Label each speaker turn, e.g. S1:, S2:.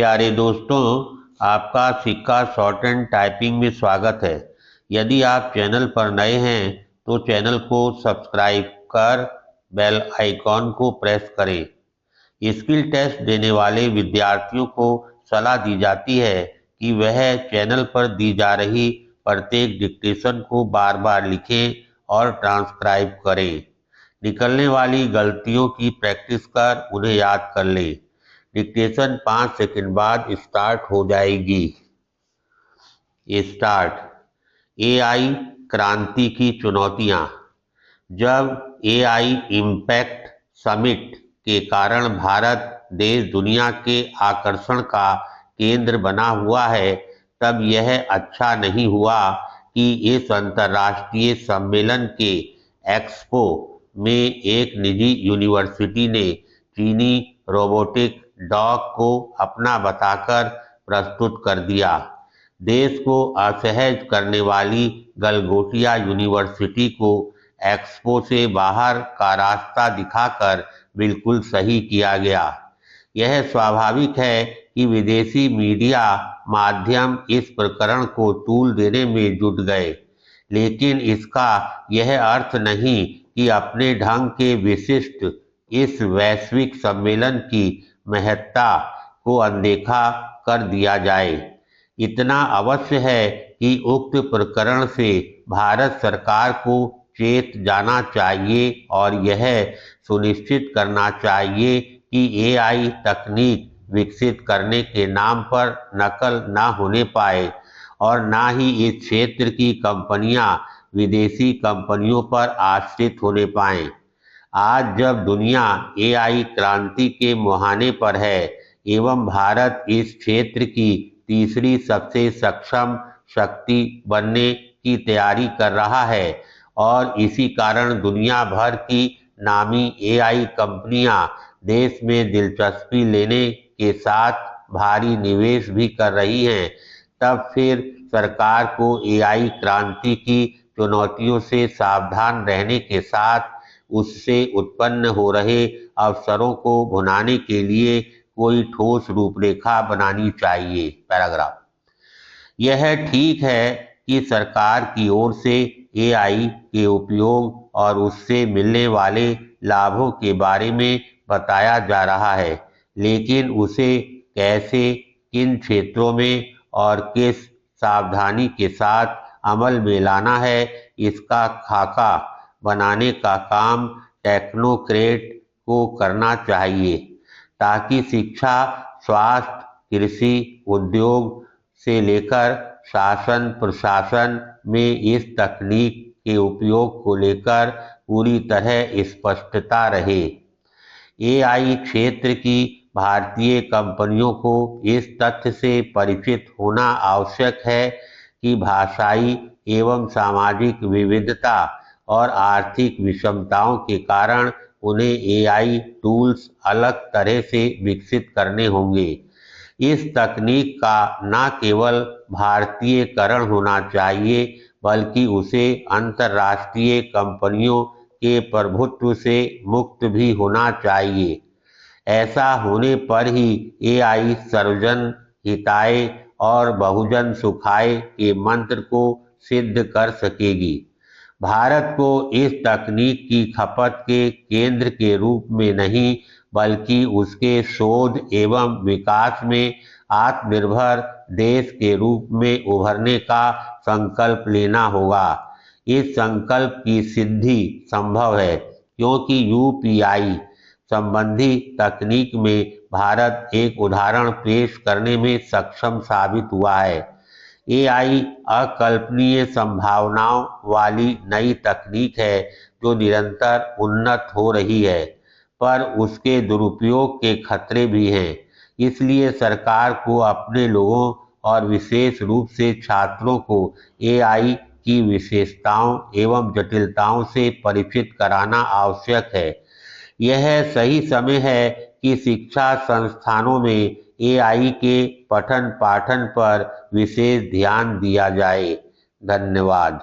S1: प्यारे दोस्तों, आपका सिक्का शॉर्ट एंड टाइपिंग में स्वागत है। यदि आप चैनल पर नए हैं तो चैनल को सब्सक्राइब कर बेल आइकॉन को प्रेस करें। स्किल टेस्ट देने वाले विद्यार्थियों को सलाह दी जाती है कि वह चैनल पर दी जा रही प्रत्येक डिक्टेशन को बार बार लिखें और ट्रांसक्राइब करें। निकलने वाली गलतियों की प्रैक्टिस कर उन्हें याद कर लें। डिक्टेशन 5 सेकंड बाद स्टार्ट हो जाएगी। स्टार्ट। एआई क्रांति की चुनौतियां। जब एआई इम्पैक्ट समिट के कारण भारत देश दुनिया के आकर्षण का केंद्र बना हुआ है, तब यह अच्छा नहीं हुआ कि इस अंतर्राष्ट्रीय सम्मेलन के एक्सपो में एक निजी यूनिवर्सिटी ने चीनी रोबोटिक डॉग को अपना बताकर प्रस्तुत कर दिया। देश को असहज करने वाली गलगोटिया यूनिवर्सिटी को एक्सपो से बाहर का रास्ता दिखाकर बिल्कुल सही किया गया। यह स्वाभाविक है कि विदेशी मीडिया माध्यम इस प्रकरण को तूल देने में जुट गए, लेकिन इसका यह अर्थ नहीं कि अपने ढंग के विशिष्ट इस वैश्विक सम्मेलन की महत्ता को अनदेखा कर दिया जाए। इतना अवश्य है कि उक्त प्रकरण से भारत सरकार को चेत जाना चाहिए और यह सुनिश्चित करना चाहिए कि एआई तकनीक विकसित करने के नाम पर नकल न होने पाए और न ही इस क्षेत्र की कंपनियां विदेशी कंपनियों पर आश्रित होने पाएं। आज जब दुनिया एआई क्रांति के मुहाने पर है एवं भारत इस क्षेत्र की तीसरी सबसे सक्षम शक्ति बनने की तैयारी कर रहा है और इसी कारण दुनिया भर की नामी एआई कंपनियां देश में दिलचस्पी लेने के साथ भारी निवेश भी कर रही हैं, तब फिर सरकार को एआई क्रांति की चुनौतियों से सावधान रहने के साथ उससे उत्पन्न हो रहे अवसरों को भुनाने के लिए कोई ठोस रूपरेखा बनानी चाहिए। पैराग्राफ। यह ठीक है कि सरकार की ओर से एआई के उपयोग और उससे मिलने वाले लाभों के बारे में बताया जा रहा है, लेकिन उसे कैसे, किन क्षेत्रों में और किस सावधानी के साथ अमल में लाना है, इसका खाका बनाने का काम टेक्नोक्रेट को करना चाहिए, ताकि शिक्षा, स्वास्थ्य, कृषि, उद्योग से लेकर शासन प्रशासन में इस तकनीक के उपयोग को लेकर पूरी तरह स्पष्टता रहे। एआई क्षेत्र की भारतीय कंपनियों को इस तथ्य से परिचित होना आवश्यक है कि भाषाई एवं सामाजिक विविधता और आर्थिक विषमताओं के कारण उन्हें एआई टूल्स अलग तरह से विकसित करने होंगे। इस तकनीक का न केवल भारतीयकरण होना चाहिए, बल्कि उसे अंतर्राष्ट्रीय कंपनियों के प्रभुत्व से मुक्त भी होना चाहिए। ऐसा होने पर ही एआई सर्वजन हिताय और बहुजन सुखाय के मंत्र को सिद्ध कर सकेगी। भारत को इस तकनीक की खपत के केंद्र के रूप में नहीं, बल्कि उसके शोध एवं विकास में आत्मनिर्भर देश के रूप में उभरने का संकल्प लेना होगा। इस संकल्प की सिद्धि संभव है क्योंकि यूपीआई संबंधी तकनीक में भारत एक उदाहरण पेश करने में सक्षम साबित हुआ है। एआई अकल्पनीय संभावनाओं वाली नई तकनीक है जो निरंतर उन्नत हो रही है, पर उसके दुरुपयोग के खतरे भी हैं। इसलिए सरकार को अपने लोगों और विशेष रूप से छात्रों को एआई की विशेषताओं एवं जटिलताओं से परिचित कराना आवश्यक है। यह सही समय है कि शिक्षा संस्थानों में एआई के पठन पाठन पर विशेष ध्यान दिया जाए। धन्यवाद।